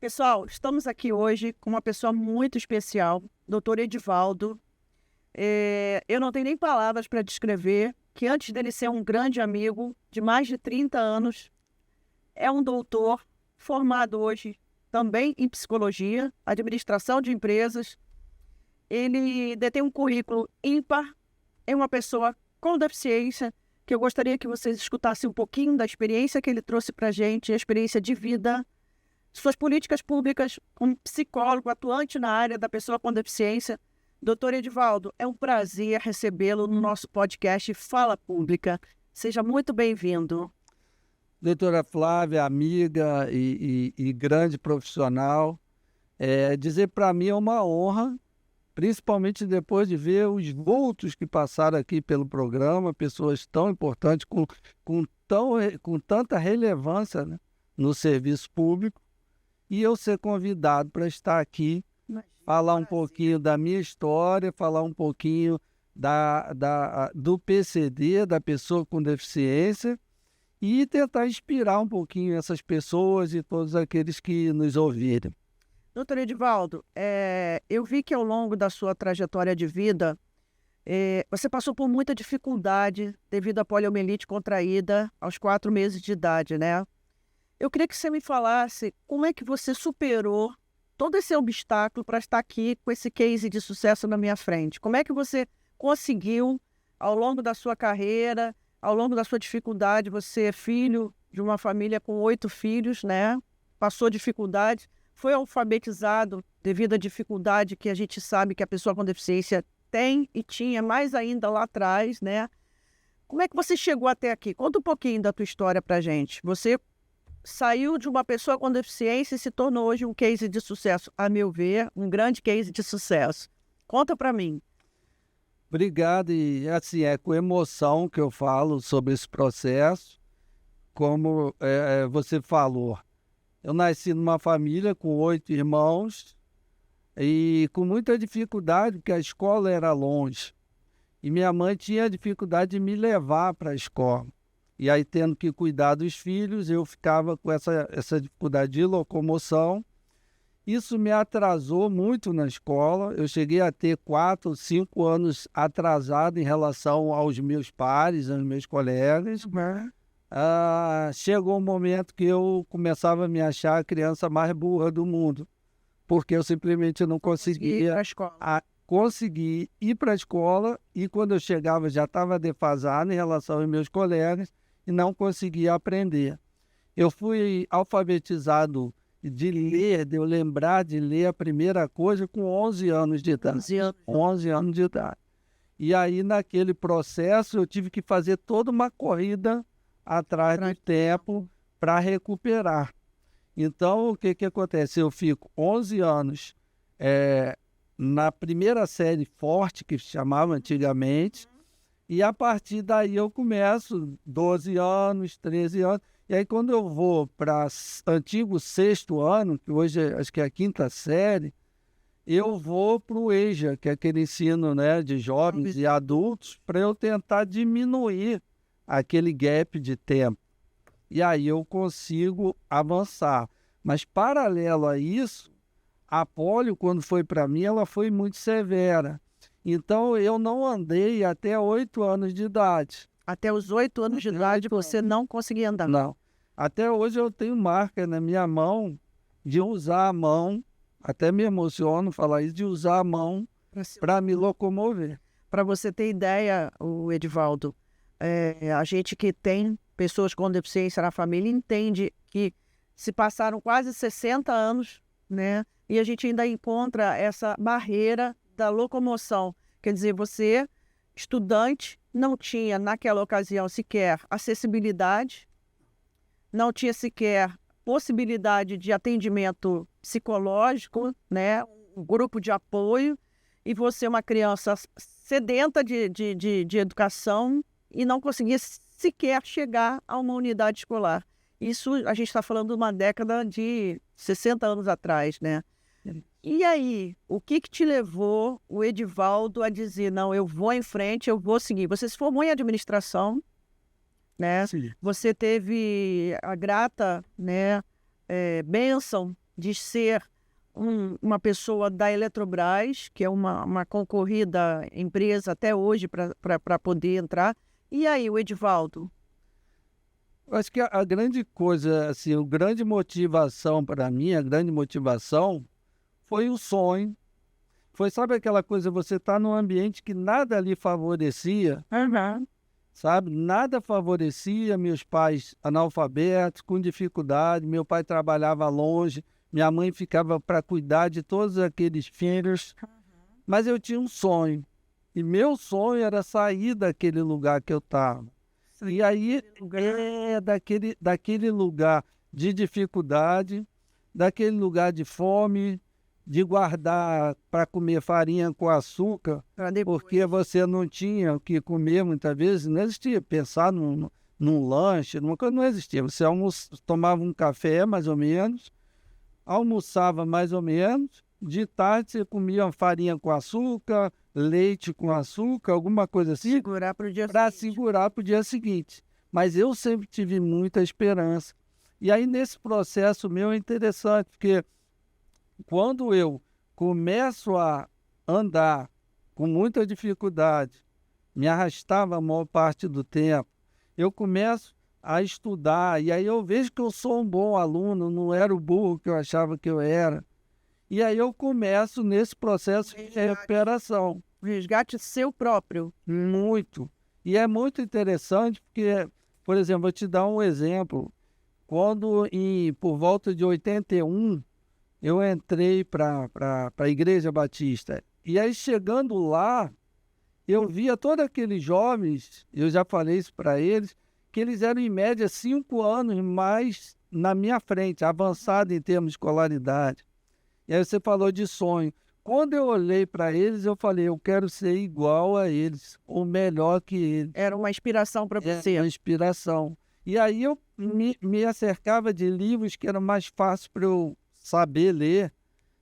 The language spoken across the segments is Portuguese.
Pessoal, estamos aqui hoje com uma pessoa muito especial, doutor Edivaldo. Eu não tenho nem palavras para descrever que antes dele ser um grande amigo de mais de 30 anos, é um doutor formado hoje também em psicologia, administração de empresas. Ele detém um currículo ímpar, é uma pessoa com deficiência, que eu gostaria que vocês escutassem um pouquinho da experiência que ele trouxe para a gente, a experiência de vida, suas políticas públicas como psicólogo atuante na área da pessoa com deficiência. Doutor Edivaldo, é um prazer recebê-lo no nosso podcast Fala Pública. Seja muito bem-vindo. Doutora Flávia, amiga e grande profissional, dizer para mim é uma honra, principalmente depois de ver os vultos que passaram aqui pelo programa, pessoas tão importantes, com tanta relevância, né, no serviço público, e eu ser convidado para estar aqui, falar um pouquinho da minha história, falar um pouquinho do PCD, da pessoa com deficiência, e tentar inspirar um pouquinho essas pessoas e todos aqueles que nos ouvirem. Doutor Edivaldo, eu vi que ao longo da sua trajetória de vida, você passou por muita dificuldade devido à poliomielite contraída aos 4 meses de idade, né? Eu queria que você me falasse como é que você superou todo esse obstáculo para estar aqui com esse case de sucesso na minha frente. Como é que você conseguiu, ao longo da sua carreira, ao longo da sua dificuldade, você é filho de uma família com 8 filhos, né? Passou dificuldade, foi alfabetizado devido à dificuldade que a gente sabe que a pessoa com deficiência tem e tinha mais ainda lá atrás, né? Como é que você chegou até aqui? Conta um pouquinho da tua história pra gente. Você saiu de uma pessoa com deficiência e se tornou hoje um case de sucesso, a meu ver, um grande case de sucesso. Conta para mim. Obrigado, e assim, é com emoção que eu falo sobre esse processo. Como você falou, eu nasci numa família com 8 irmãos e com muita dificuldade, porque a escola era longe. E minha mãe tinha dificuldade de me levar para a escola. E aí, tendo que cuidar dos filhos, eu ficava com essa dificuldade de locomoção. Isso me atrasou muito na escola. Eu cheguei a ter 4, 5 anos atrasado em relação aos meus pares, aos meus colegas. Chegou um momento que eu começava a me achar a criança mais burra do mundo, porque eu simplesmente não conseguia conseguir ir para a escola, e quando eu chegava já estava defasado em relação aos meus colegas e não conseguia aprender. Eu fui alfabetizado de ler, de eu lembrar de ler a primeira coisa com 11 anos de idade. 11 anos de idade. E aí, naquele processo, eu tive que fazer toda uma corrida atrás do tempo para recuperar. Então, o que acontece? Eu fico 11 anos na primeira série forte, que se chamava antigamente, e a partir daí eu começo 12 anos, 13 anos, e aí quando eu vou para antigo 6º ano, que hoje acho que é a 5ª série, eu vou para o EJA, que é aquele ensino, né, de jovens e adultos, para eu tentar diminuir aquele gap de tempo. E aí eu consigo avançar. Mas paralelo a isso, a polio, quando foi para mim, ela foi muito severa. Então, eu não andei até 8 anos de idade. Até os 8 anos de idade você não conseguia andar? Não. Até hoje eu tenho marca na minha mão de usar a mão, até me emociono falar isso, de usar a mão para me locomover. Para você ter ideia, o Edivaldo, a gente que tem pessoas com deficiência na família entende que se passaram quase 60 anos, né? E a gente ainda encontra essa barreira da locomoção. Quer dizer, você, estudante, não tinha naquela ocasião sequer acessibilidade, não tinha sequer possibilidade de atendimento psicológico, né? Um grupo de apoio, e você, uma criança sedenta de educação, e não conseguia sequer chegar a uma unidade escolar. Isso a gente está falando de uma década de 60 anos atrás, né? E aí, o que te levou, o Edivaldo, a dizer, não, eu vou em frente, eu vou seguir? Você se formou em administração, né? Sim. Você teve a grata, né, bênção de ser uma pessoa da Eletrobras, que é uma concorrida empresa até hoje para poder entrar. E aí, o Edivaldo? Eu acho que a grande coisa, assim, a grande motivação para mim, a grande motivação foi o sonho. Foi, sabe aquela coisa, você está num ambiente que nada lhe favorecia, sabe? Nada favorecia, meus pais analfabetos, com dificuldade, meu pai trabalhava longe, minha mãe ficava para cuidar de todos aqueles filhos, mas eu tinha um sonho, e meu sonho era sair daquele lugar que eu estava. E aí, daquele lugar de dificuldade, daquele lugar de fome, de guardar para comer farinha com açúcar, porque você não tinha o que comer muitas vezes, não existia. Pensar num lanche, numa coisa, não existia. Você tomava um café, mais ou menos, almoçava mais ou menos, de tarde você comia farinha com açúcar, leite com açúcar, alguma coisa assim, para segurar para o dia seguinte. Mas eu sempre tive muita esperança. E aí, nesse processo meu, é interessante, porque quando eu começo a andar com muita dificuldade, me arrastava a maior parte do tempo, eu começo a estudar, e aí eu vejo que eu sou um bom aluno, não era o burro que eu achava que eu era. E aí eu começo nesse processo de recuperação. Resgate seu próprio. Muito. E é muito interessante porque, por exemplo, vou te dar um exemplo. Quando, por volta de 81, eu entrei para a Igreja Batista. E aí, chegando lá, eu via todos aqueles jovens, eu já falei isso para eles, que eles eram, em média, 5 anos mais na minha frente, avançado em termos de escolaridade. E aí você falou de sonho. Quando eu olhei para eles, eu falei, eu quero ser igual a eles, ou melhor que eles. Era uma inspiração para você. Era uma inspiração. E aí eu me acercava de livros que eram mais fáceis para eu saber ler,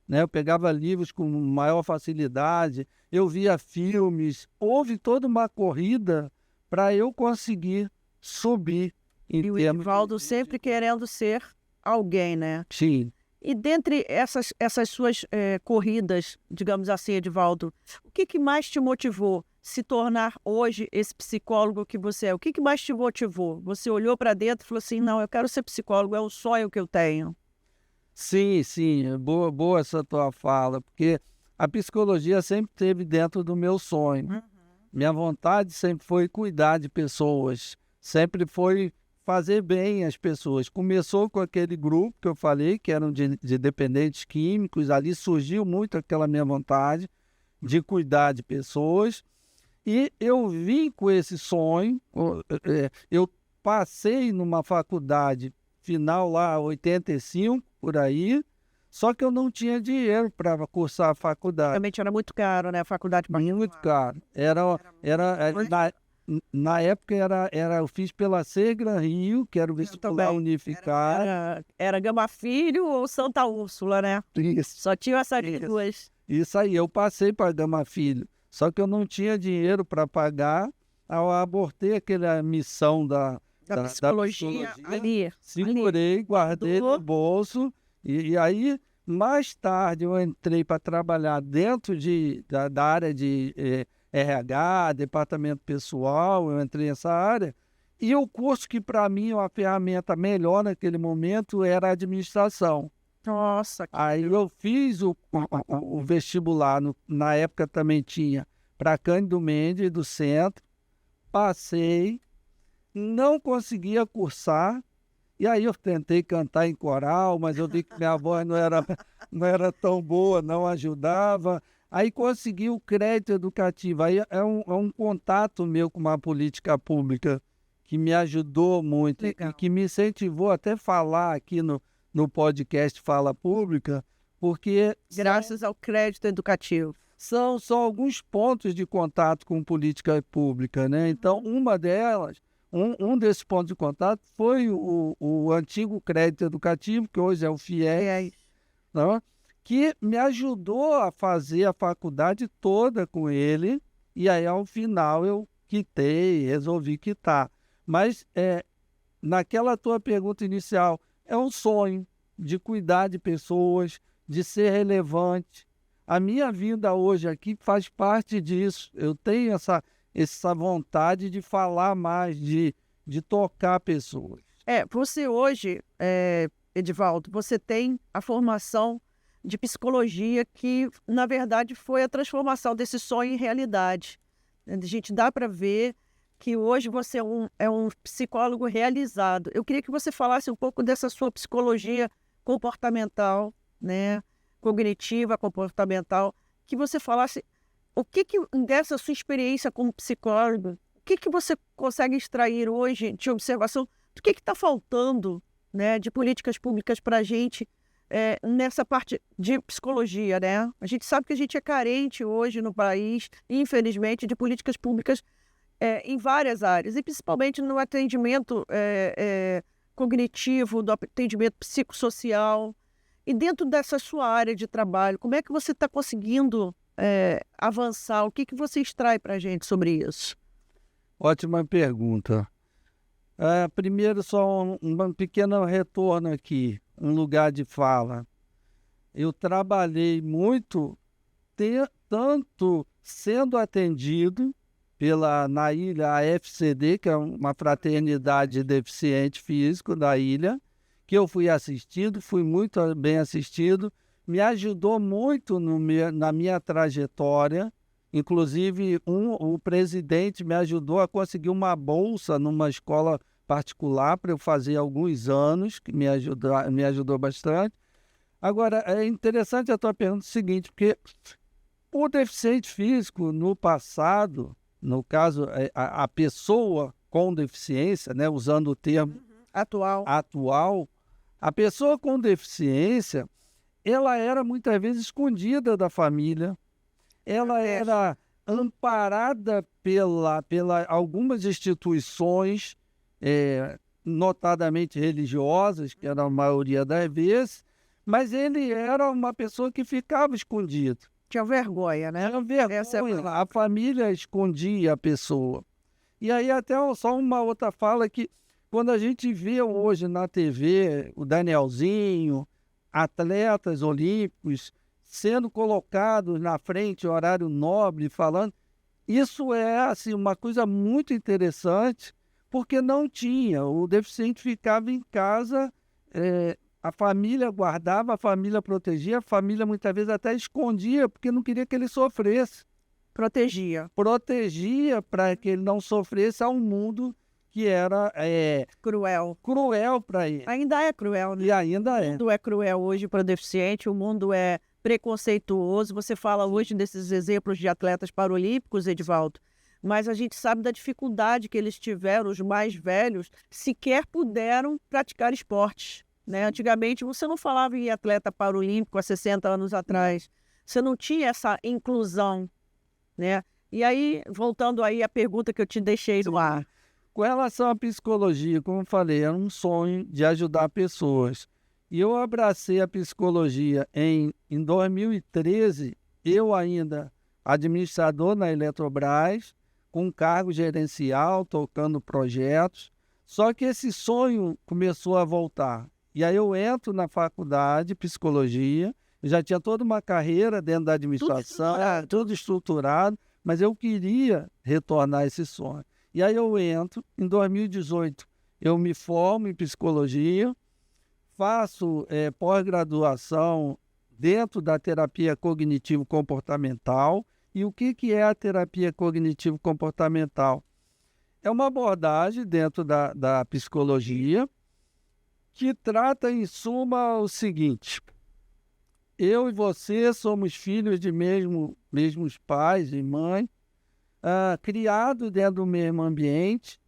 né? Eu pegava livros com maior facilidade, eu via filmes, houve toda uma corrida para eu conseguir subir. E o Edivaldo sempre querendo ser alguém, né? Sim. E dentre essas suas corridas, digamos assim, Edivaldo, o que mais te motivou se tornar hoje esse psicólogo que você é? O que mais te motivou? Você olhou para dentro e falou assim, não, eu quero ser psicólogo, é o sonho que eu tenho. Sim, boa essa tua fala, porque a psicologia sempre esteve dentro do meu sonho. Minha vontade sempre foi cuidar de pessoas, sempre foi fazer bem às pessoas. Começou com aquele grupo que eu falei, que eram de dependentes químicos, ali surgiu muito aquela minha vontade de cuidar de pessoas, e eu vim com esse sonho, eu passei numa faculdade final lá, 85, por aí, só que eu não tinha dinheiro para cursar a faculdade. Realmente era muito caro, né? A faculdade particular. Muito caro. Na época eu fiz pela Segran Rio, que era o vestibular unificado. Era Gama Filho ou Santa Úrsula, né? Isso. Só tinha essas duas. Isso aí, eu passei para Gama Filho, só que eu não tinha dinheiro para pagar. Eu abortei aquela missão da psicologia ali. Segurei, guardei no bolso, e aí, mais tarde, eu entrei para trabalhar dentro da área de RH, departamento pessoal, eu entrei nessa área, e o curso que, para mim, uma ferramenta melhor naquele momento era a administração. Nossa! Aí eu fiz o vestibular, na época também tinha, para Cândido Mendes, do Centro, passei, não conseguia cursar, e aí eu tentei cantar em coral, mas eu vi que minha voz não era tão boa, não ajudava. Aí consegui o crédito educativo. Aí é um contato meu com uma política pública que me ajudou muito. Legal. E que me incentivou até falar aqui no podcast Fala Pública, porque... Graças ao crédito educativo. São alguns pontos de contato com política pública, né? Então, uma delas... Um desses pontos de contato foi o antigo crédito educativo, que hoje é o FIES, não? Que me ajudou a fazer a faculdade toda com ele, e aí, ao final, eu resolvi quitar. Mas, naquela tua pergunta inicial, é um sonho. de cuidar de pessoas, de ser relevante. A minha vida hoje aqui faz parte disso. Eu tenho essa vontade de falar mais, de tocar pessoas. Você hoje, Edivaldo, você tem a formação de psicologia que, na verdade, foi a transformação desse sonho em realidade. A gente dá para ver que hoje você é um psicólogo realizado. Eu queria que você falasse um pouco dessa sua psicologia comportamental, né? Cognitiva, comportamental, que você falasse o que dessa sua experiência como psicólogo, o que você consegue extrair hoje de observação do que está faltando, né, de políticas públicas para a gente nessa parte de psicologia, né? A gente sabe que a gente é carente hoje no país, infelizmente, de políticas públicas em várias áreas, e principalmente no atendimento cognitivo, do atendimento psicossocial. E dentro dessa sua área de trabalho, como é que você está conseguindo avançar? O que você extrai para a gente sobre isso? Ótima pergunta. Primeiro, só um pequeno retorno aqui, um lugar de fala. Eu trabalhei muito, tanto sendo atendido na ilha AFCD, que é uma fraternidade de deficiente físico da ilha, que eu fui assistido, fui muito bem assistido, me ajudou muito na minha trajetória. Inclusive, o presidente me ajudou a conseguir uma bolsa numa escola particular para eu fazer alguns anos, que me ajudou bastante. Agora, é interessante a tua pergunta seguinte, porque o deficiente físico, no passado, no caso, a pessoa com deficiência, né, usando o termo atual, a pessoa com deficiência, ela era muitas vezes escondida da família, ela era amparada pela algumas instituições, notadamente religiosas, que era a maioria das vezes, mas ele era uma pessoa que ficava escondido. Tinha vergonha, né? Tinha vergonha, a família escondia a pessoa. E aí até só uma outra fala que, quando a gente vê hoje na TV o Danielzinho, atletas olímpicos sendo colocados na frente, horário nobre, falando, isso é assim, uma coisa muito interessante, porque não tinha. O deficiente ficava em casa, a família guardava, a família protegia, a família muitas vezes até escondia, porque não queria que ele sofresse. Protegia Para que ele não sofresse a um mundo que era cruel para ele. Ainda é cruel, né? E ainda é. O mundo é cruel hoje para o deficiente, o mundo é preconceituoso. Você fala hoje desses exemplos de atletas paralímpicos, Edivaldo, mas a gente sabe da dificuldade que eles tiveram, os mais velhos, sequer puderam praticar esportes, né? Antigamente você não falava em atleta paralímpico há 60 anos atrás, você não tinha essa inclusão, né? E aí, voltando aí à pergunta que eu te deixei no ar. Com relação à psicologia, como eu falei, era um sonho de ajudar pessoas. E eu abracei a psicologia em 2013, eu ainda administrador na Eletrobras, com cargo gerencial, tocando projetos. Só que esse sonho começou a voltar. E aí eu entro na faculdade de psicologia, eu já tinha toda uma carreira dentro da administração, tudo estruturado, mas eu queria retornar esse sonho. E aí eu entro, em 2018, eu me formo em psicologia, faço pós-graduação dentro da terapia cognitivo-comportamental. E o que é a terapia cognitivo-comportamental? É uma abordagem dentro da psicologia que trata, em suma, o seguinte: eu e você somos filhos de mesmos pais e mãe, criados dentro do mesmo ambiente,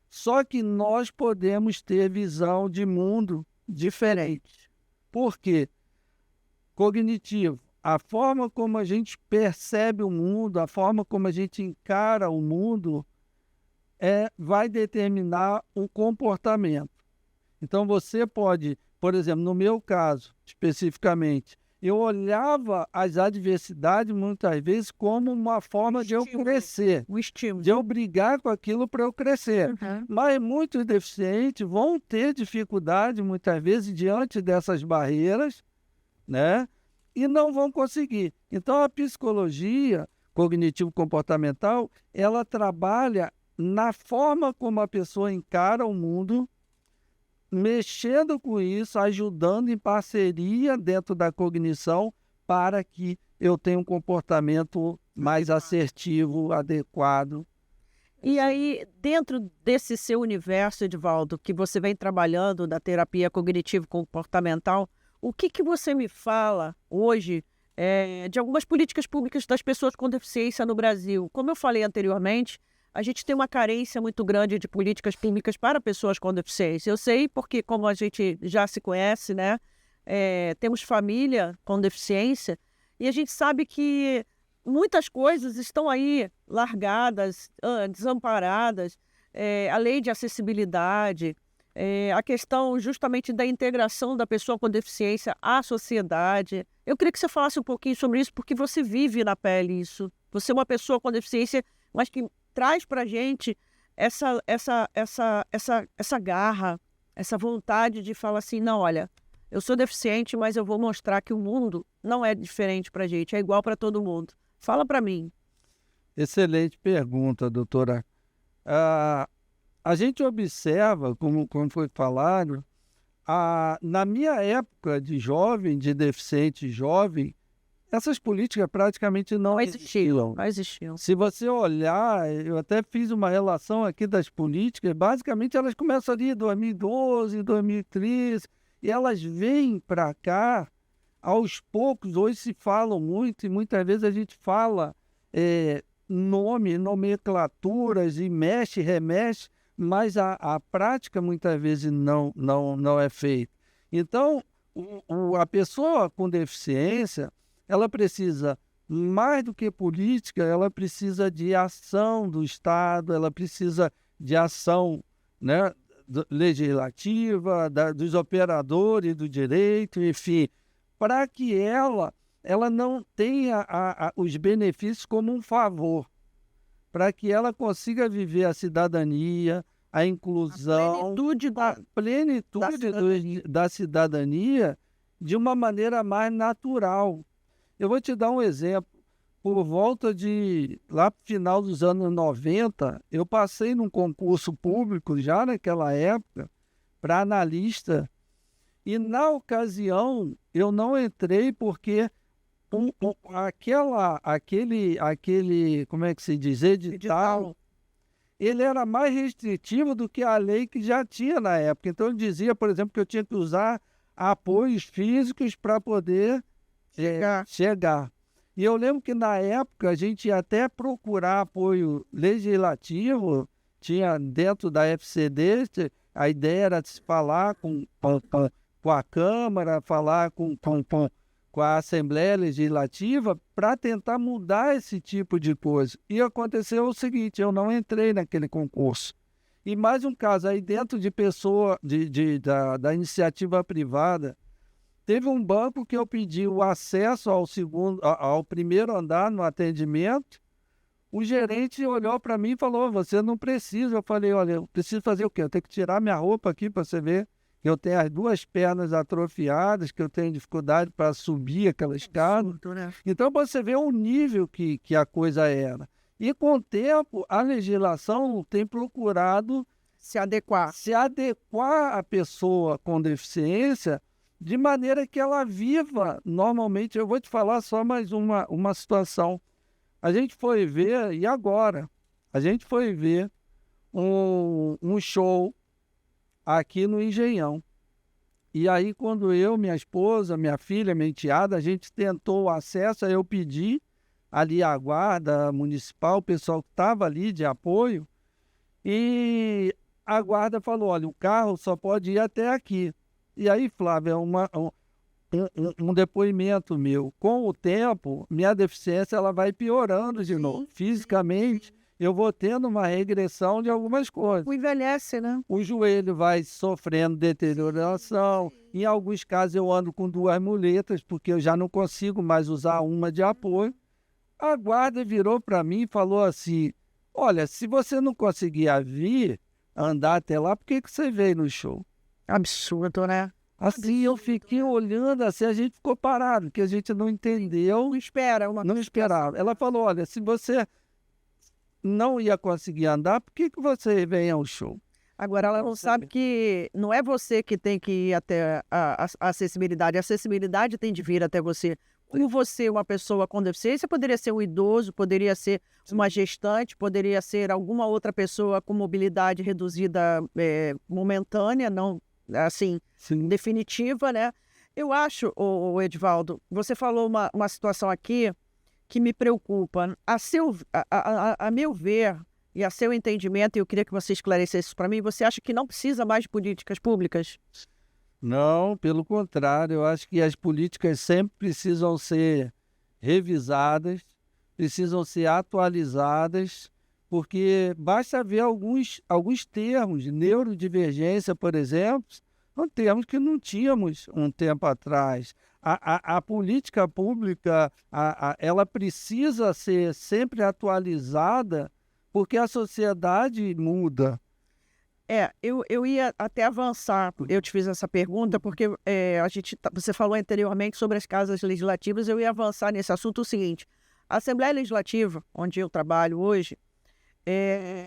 só que nós podemos ter visão de mundo diferente. Por quê? Cognitivo. A forma como a gente percebe o mundo, a forma como a gente encara o mundo, vai determinar o comportamento. Então você pode, por exemplo, no meu caso, especificamente, eu olhava as adversidades, muitas vezes, como uma forma de eu crescer. O estímulo. De eu brigar com aquilo para eu crescer. Mas muitos deficientes vão ter dificuldade, muitas vezes, diante dessas barreiras, né? E não vão conseguir. Então, a psicologia cognitivo-comportamental, ela trabalha na forma como a pessoa encara o mundo, mexendo com isso, ajudando em parceria dentro da cognição para que eu tenha um comportamento mais assertivo, adequado. E aí, dentro desse seu universo, Edivaldo, que você vem trabalhando da terapia cognitivo-comportamental, o que você me fala hoje de algumas políticas públicas das pessoas com deficiência no Brasil? Como eu falei anteriormente, a gente tem uma carência muito grande de políticas públicas para pessoas com deficiência. Eu sei porque, como a gente já se conhece, né, temos família com deficiência e a gente sabe que muitas coisas estão aí largadas, desamparadas, a lei de acessibilidade, a questão justamente da integração da pessoa com deficiência à sociedade. Eu queria que você falasse um pouquinho sobre isso, porque você vive na pele isso. Você é uma pessoa com deficiência, mas que traz para a gente essa garra, essa vontade de falar assim, não, olha, eu sou deficiente, mas eu vou mostrar que o mundo não é diferente para a gente, é igual para todo mundo. Fala para mim. Excelente pergunta, doutora. A gente observa, como foi falado, na minha época de jovem, de deficiente jovem, essas políticas praticamente não existiam. Não existiam. Se você olhar, eu até fiz uma relação aqui das políticas, basicamente elas começam ali em 2012, 2013, e elas vêm para cá aos poucos. Hoje se falam muito, e muitas vezes a gente fala nomenclaturas, e mexe, remexe, mas a prática muitas vezes não é feita. Então, a pessoa com deficiência, ela precisa, mais do que política, ela precisa de ação do Estado, ela precisa de ação, né, legislativa, dos operadores do direito, enfim, para que ela não tenha os benefícios como um favor, para que ela consiga viver a cidadania, a inclusão, a plenitude da cidadania de uma maneira mais natural. Eu vou te dar um exemplo. Por volta de, lá no final dos anos 90, eu passei num concurso público, já naquela época, para analista, e na ocasião eu não entrei porque aquele, como é que se diz, edital, ele era mais restritivo do que a lei que já tinha na época. Então ele dizia, por exemplo, que eu tinha que usar apoios físicos para poder chegar. E eu lembro que na época a gente ia até procurar apoio legislativo, tinha dentro da FCD, a ideia era de se falar com a Câmara, falar com a Assembleia Legislativa para tentar mudar esse tipo de coisa. E aconteceu o seguinte, eu não entrei naquele concurso. E mais um caso, aí dentro de pessoa, da iniciativa privada, teve um banco que eu pedi o acesso ao primeiro andar no atendimento. O gerente olhou para mim e falou, você não precisa. Eu falei, olha, eu preciso fazer o quê? Eu tenho que tirar minha roupa aqui para você ver que eu tenho as duas pernas atrofiadas, que eu tenho dificuldade para subir aquela escada. Né? Então você vê o nível que a coisa era. E com o tempo, a legislação tem procurado se adequar à pessoa com deficiência, de maneira que ela viva normalmente. Eu vou te falar só mais uma situação. A gente foi ver, e agora? A gente foi ver um show aqui no Engenhão. E aí, quando eu, minha esposa, minha filha, minha enteada, a gente tentou o acesso, aí eu pedi ali a guarda municipal, o pessoal que estava ali de apoio, e a guarda falou, olha, o carro só pode ir até aqui. E aí, Flávia, um depoimento meu. Com o tempo, minha deficiência ela vai piorando de novo, fisicamente, eu vou tendo uma regressão de algumas coisas. O envelhece, né? O joelho vai sofrendo deterioração. Em alguns casos eu ando com 2 muletas, porque eu já não consigo mais usar uma de apoio. A guarda virou para mim e falou assim, olha, se você não conseguia vir, andar até lá, por que você veio no show? Absurdo, né? Assim, eu fiquei olhando, assim, a gente ficou parado, porque a gente não entendeu. Não espera não esperava. Ela falou, olha, se você não ia conseguir andar, por que você vem ao show? Agora, ela não sabe que não é você que tem que ir até a acessibilidade. A acessibilidade tem de vir até você. Como você, uma pessoa com deficiência, poderia ser um idoso, poderia ser uma gestante, poderia ser alguma outra pessoa com mobilidade reduzida momentânea, não assim, Sim. definitiva, né? Eu acho, o Edivaldo, você falou uma situação aqui que me preocupa. A meu ver e a seu entendimento, e eu queria que você esclarecesse isso para mim, você acha que não precisa mais de políticas públicas? Não, pelo contrário, eu acho que as políticas sempre precisam ser revisadas, precisam ser atualizadas, porque basta ver alguns termos, neurodivergência, por exemplo, são termos que não tínhamos um tempo atrás. A política pública, ela precisa ser sempre atualizada, porque a sociedade muda. Eu ia até avançar, eu te fiz essa pergunta, porque você falou anteriormente sobre as casas legislativas, eu ia avançar nesse assunto o seguinte, a Assembleia Legislativa, onde eu trabalho hoje,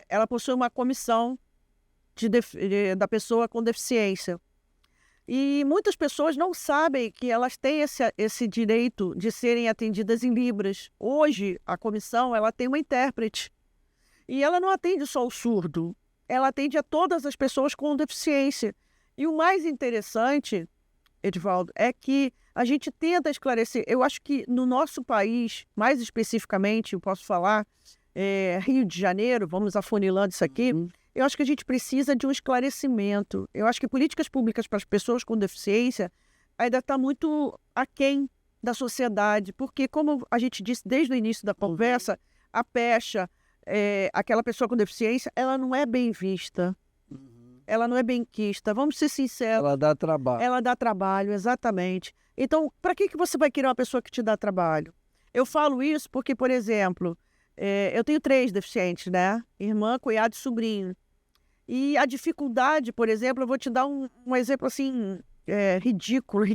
ela possui uma comissão da pessoa com deficiência. E muitas pessoas não sabem que elas têm esse direito de serem atendidas em Libras. Hoje, a comissão ela tem uma intérprete. E ela não atende só o surdo, ela atende a todas as pessoas com deficiência. E o mais interessante, Edivaldo, é que a gente tenta esclarecer. Eu acho que no nosso país, mais especificamente, eu posso falar, Rio de Janeiro, vamos afunilando isso aqui, eu acho que a gente precisa de um esclarecimento. Eu acho que políticas públicas para as pessoas com deficiência ainda está muito aquém da sociedade, porque, como a gente disse desde o início da conversa, a pecha, aquela pessoa com deficiência, ela não é bem vista. Ela não é bem quista. Vamos ser sinceros. Ela dá trabalho. Ela dá trabalho, exatamente. Então, para que você vai querer uma pessoa que te dá trabalho? Eu falo isso porque, por exemplo, eu tenho 3 deficientes, né? Irmã, cunhado e sobrinho. E a dificuldade, por exemplo, eu vou te dar um exemplo assim, ridículo,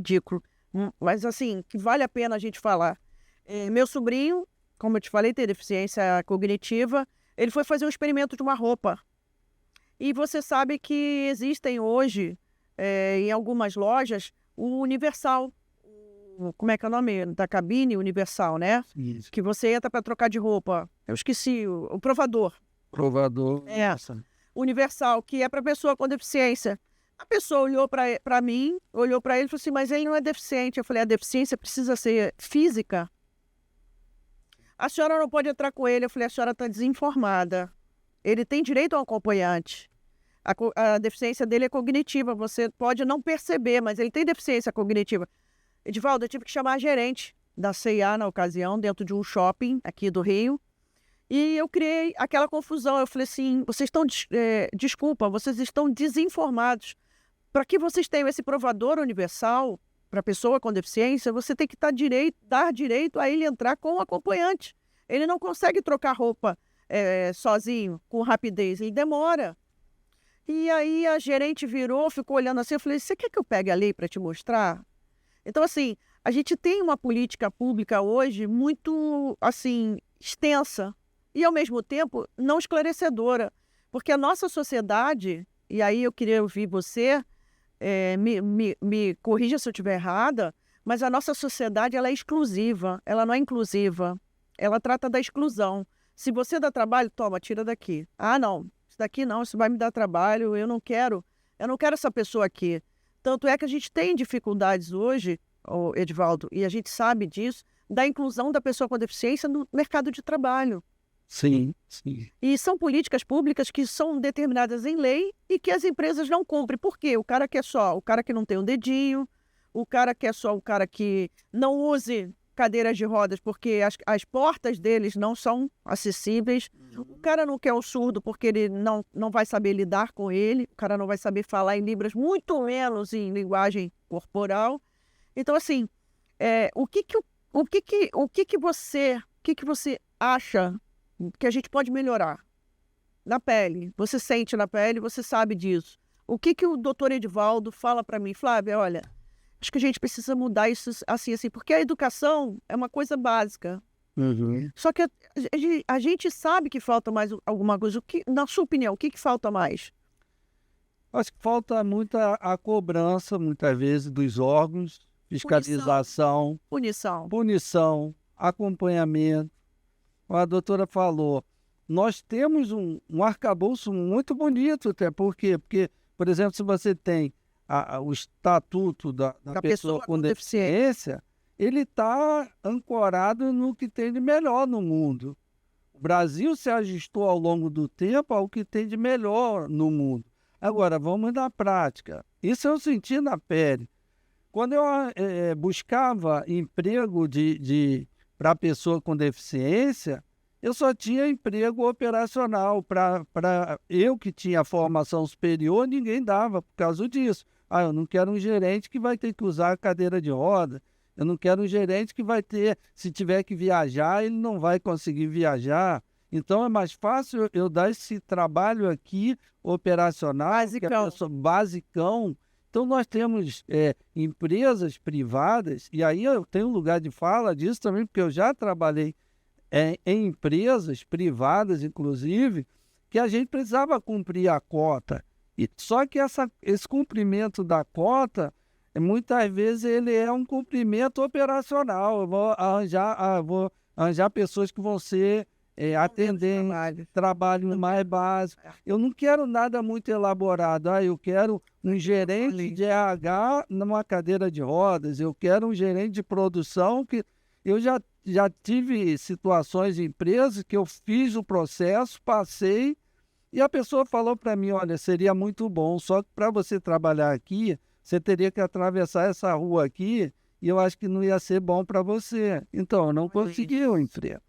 mas assim, que vale a pena a gente falar. Meu sobrinho, como eu te falei, tem deficiência cognitiva, ele foi fazer um experimento de uma roupa. E você sabe que existem hoje, em algumas lojas, o universal. Como é que é o nome da cabine? Universal, né? Isso. Que você entra para trocar de roupa. Eu esqueci, o provador. Provador. Universal, que é para pessoa com deficiência. A pessoa olhou para mim, olhou para ele e falou assim, mas ele não é deficiente. Eu falei, a deficiência precisa ser física? A senhora não pode entrar com ele. Eu falei, a senhora está desinformada. Ele tem direito a um acompanhante. A deficiência dele é cognitiva. Você pode não perceber, mas ele tem deficiência cognitiva. Edivaldo, eu tive que chamar a gerente da C&A na ocasião, dentro de um shopping aqui do Rio. E eu criei aquela confusão. Eu falei assim, vocês estão, desculpa, vocês estão desinformados. Para que vocês tenham esse provador universal para a pessoa com deficiência, você tem que dar direito a ele entrar com um acompanhante. Ele não consegue trocar roupa sozinho, com rapidez, ele demora. E aí a gerente virou, ficou olhando assim, eu falei, você quer que eu pegue a lei para te mostrar? Então, assim, a gente tem uma política pública hoje muito, assim, extensa e, ao mesmo tempo, não esclarecedora. Porque a nossa sociedade, e aí eu queria ouvir você, me corrija se eu estiver errada, mas a nossa sociedade ela é exclusiva, ela não é inclusiva. Ela trata da exclusão. Se você dá trabalho, toma, tira daqui. Ah, não, isso daqui não, isso vai me dar trabalho, eu não quero essa pessoa aqui. Tanto é que a gente tem dificuldades hoje, Edivaldo, e a gente sabe disso, da inclusão da pessoa com deficiência no mercado de trabalho. Sim, sim. E são políticas públicas que são determinadas em lei e que as empresas não cumprem. Por quê? O cara que não tem um dedinho, o cara quer só o cara que não use cadeiras de rodas porque as portas deles não são acessíveis. O cara não quer o surdo porque ele não vai saber lidar com ele, o cara não vai saber falar em libras, muito menos em linguagem corporal. Então, assim, o que você acha que a gente pode melhorar? Na pele, você sente na pele, você sabe disso. O que o doutor Edivaldo fala para mim? Flávia, olha, acho que a gente precisa mudar isso assim, porque a educação é uma coisa básica. Uhum. Só que a gente sabe que falta mais alguma coisa. Na sua opinião, o que falta mais? Acho que falta muita a cobrança, muitas vezes, dos órgãos, fiscalização, punição, acompanhamento. A doutora falou, nós temos um arcabouço muito bonito, até porque, por exemplo, se você tem o estatuto da pessoa com deficiência, ele está ancorado no que tem de melhor no mundo. O Brasil se ajustou ao longo do tempo ao que tem de melhor no mundo. Agora, vamos na prática. Isso eu senti na pele. Quando eu buscava emprego para pessoa com deficiência, eu só tinha emprego operacional. Para eu que tinha formação superior, ninguém dava por causa disso. Eu não quero um gerente que vai ter que usar a cadeira de roda. Eu não quero um gerente que vai ter, se tiver que viajar, ele não vai conseguir viajar. Então é mais fácil eu dar esse trabalho aqui operacional, basicão. Então nós temos empresas privadas, e aí eu tenho lugar de fala disso também, porque eu já trabalhei em empresas privadas, inclusive, que a gente precisava cumprir a cota. Só que esse cumprimento da cota, muitas vezes ele é um cumprimento operacional. Eu vou arranjar pessoas que vão ser atender trabalho mais básico. Eu não quero nada muito elaborado. Eu quero um gerente de RH numa cadeira de rodas. Eu quero um gerente de produção que eu já tive situações em empresas que eu fiz o processo, passei, e a pessoa falou para mim, olha, seria muito bom, só que para você trabalhar aqui, você teria que atravessar essa rua aqui, e eu acho que não ia ser bom para você. Então, eu não consegui o emprego.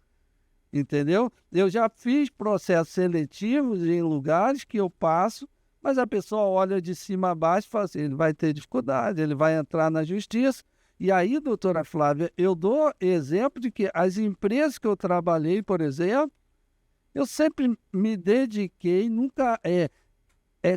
Entendeu? Eu já fiz processos seletivos em lugares que eu passo, mas a pessoa olha de cima a baixo e fala assim, ele vai ter dificuldade, ele vai entrar na justiça. E aí, doutora Flávia, eu dou exemplo de que as empresas que eu trabalhei, por exemplo, eu sempre me dediquei, nunca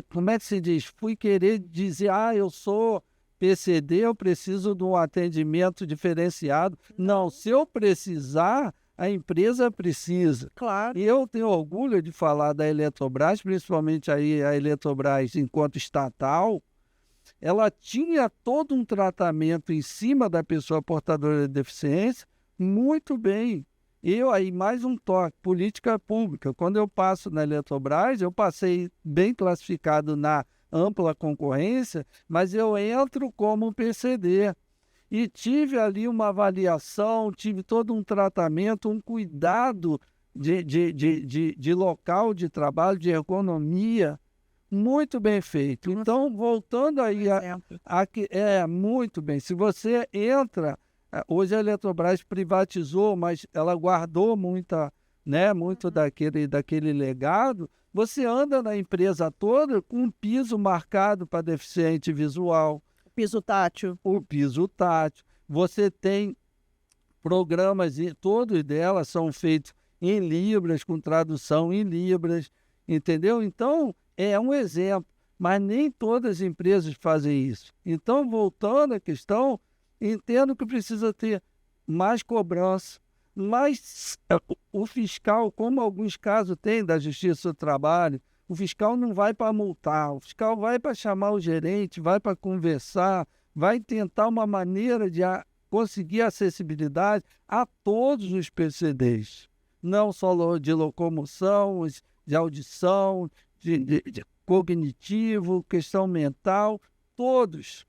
como é que se diz? Fui querer dizer, eu sou PCD, eu preciso de um atendimento diferenciado. Não, se eu precisar, a empresa precisa. Claro. E eu tenho orgulho de falar da Eletrobras, principalmente aí a Eletrobras enquanto estatal, ela tinha todo um tratamento em cima da pessoa portadora de deficiência muito bem. Mais um toque, política pública. Quando eu passo na Eletrobras, eu passei bem classificado na ampla concorrência, mas eu entro como PCD. E tive ali uma avaliação, tive todo um tratamento, um cuidado de local de trabalho, de ergonomia, muito bem feito. Então, voltando aí, muito bem. Se você entra, hoje a Eletrobras privatizou, mas ela guardou muito daquele legado. Você anda na empresa toda com um piso marcado para deficiente visual. Piso tátil. O piso tátil. Você tem programas, todos delas são feitos em libras, com tradução em libras, entendeu? Então, é um exemplo, mas nem todas as empresas fazem isso. Então, voltando à questão, entendo que precisa ter mais cobrança, mas o fiscal, como alguns casos tem da Justiça do Trabalho, o fiscal não vai para multar, o fiscal vai para chamar o gerente, vai para conversar, vai tentar uma maneira de conseguir acessibilidade a todos os PCDs, não só de locomoção, de audição, de cognitivo, questão mental, todos.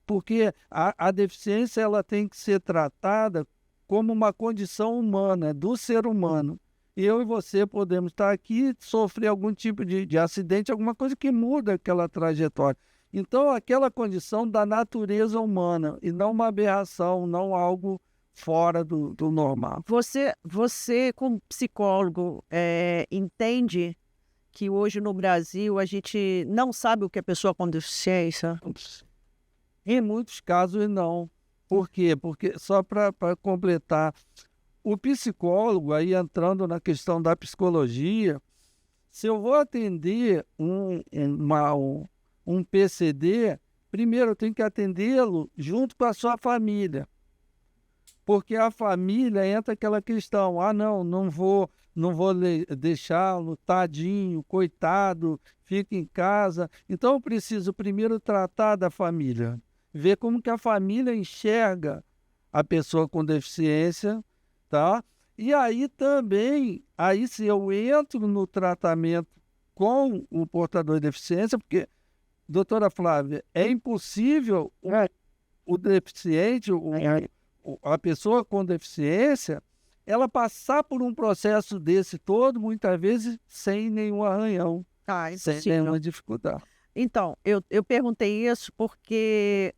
Porque a deficiência ela tem que ser tratada como uma condição humana, do ser humano. Eu e você podemos estar aqui, sofrer algum tipo de acidente, alguma coisa que muda aquela trajetória. Então, aquela condição da natureza humana, e não uma aberração, não algo fora do normal. Você como psicólogo, entende que hoje no Brasil a gente não sabe o que é pessoa com deficiência? Em muitos casos, não. Por quê? Porque, só para completar, o psicólogo, aí entrando na questão da psicologia, se eu vou atender um PCD, primeiro eu tenho que atendê-lo junto com a sua família. Porque a família entra aquela questão, não vou deixá-lo, tadinho, coitado, fica em casa. Então eu preciso primeiro tratar da família, ver como que a família enxerga a pessoa com deficiência, tá? E aí também, se eu entro no tratamento com o portador de deficiência, porque, doutora Flávia, é impossível o deficiente, a pessoa com deficiência, ela passar por um processo desse todo, muitas vezes, sem nenhum arranhão, sem nenhuma dificuldade. Então, eu perguntei isso porque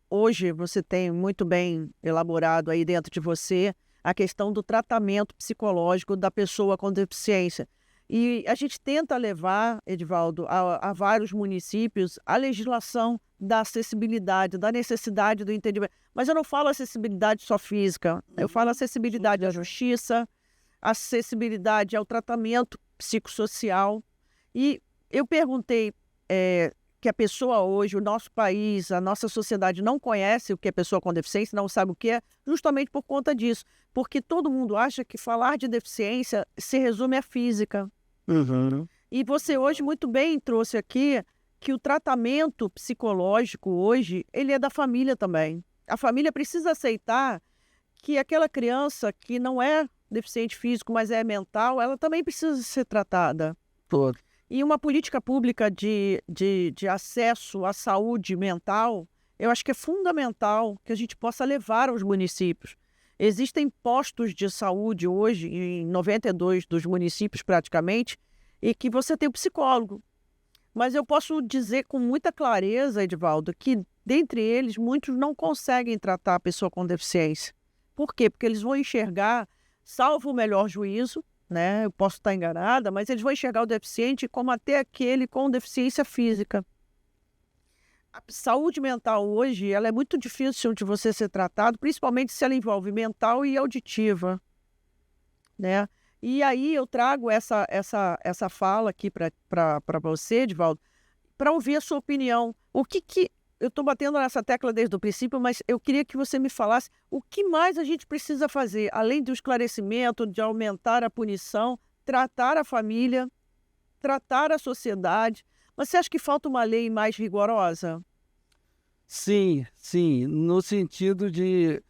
hoje você tem muito bem elaborado aí dentro de você a questão do tratamento psicológico da pessoa com deficiência. E a gente tenta levar, Edivaldo, a vários municípios a legislação da acessibilidade, da necessidade do entendimento. Mas eu não falo acessibilidade só física, eu falo acessibilidade à justiça, acessibilidade ao tratamento psicossocial. E eu perguntei que a pessoa hoje, o nosso país, a nossa sociedade não conhece o que é pessoa com deficiência, não sabe o que é, justamente por conta disso. Porque todo mundo acha que falar de deficiência se resume à física. Uhum. E você hoje muito bem trouxe aqui que o tratamento psicológico hoje, ele é da família também. A família precisa aceitar que aquela criança que não é deficiente físico, mas é mental, ela também precisa ser tratada. Todo. E uma política pública de acesso à saúde mental, eu acho que é fundamental que a gente possa levar aos municípios. Existem postos de saúde hoje, em 92 dos municípios praticamente, e que você tem o psicólogo. Mas eu posso dizer com muita clareza, Edivaldo, que dentre eles, muitos não conseguem tratar a pessoa com deficiência. Por quê? Porque eles vão enxergar, salvo o melhor juízo, né? Eu posso estar enganada, mas eles vão enxergar o deficiente como até aquele com deficiência física. A saúde mental hoje, ela é muito difícil de você ser tratado, principalmente se ela envolve mental e auditiva, né? E aí eu trago essa fala aqui para você, Edivaldo, para ouvir a sua opinião. O que eu estou batendo nessa tecla desde o princípio, mas eu queria que você me falasse o que mais a gente precisa fazer, além do esclarecimento, de aumentar a punição, tratar a família, tratar a sociedade. Você acha que falta uma lei mais rigorosa? Sim, no sentido de...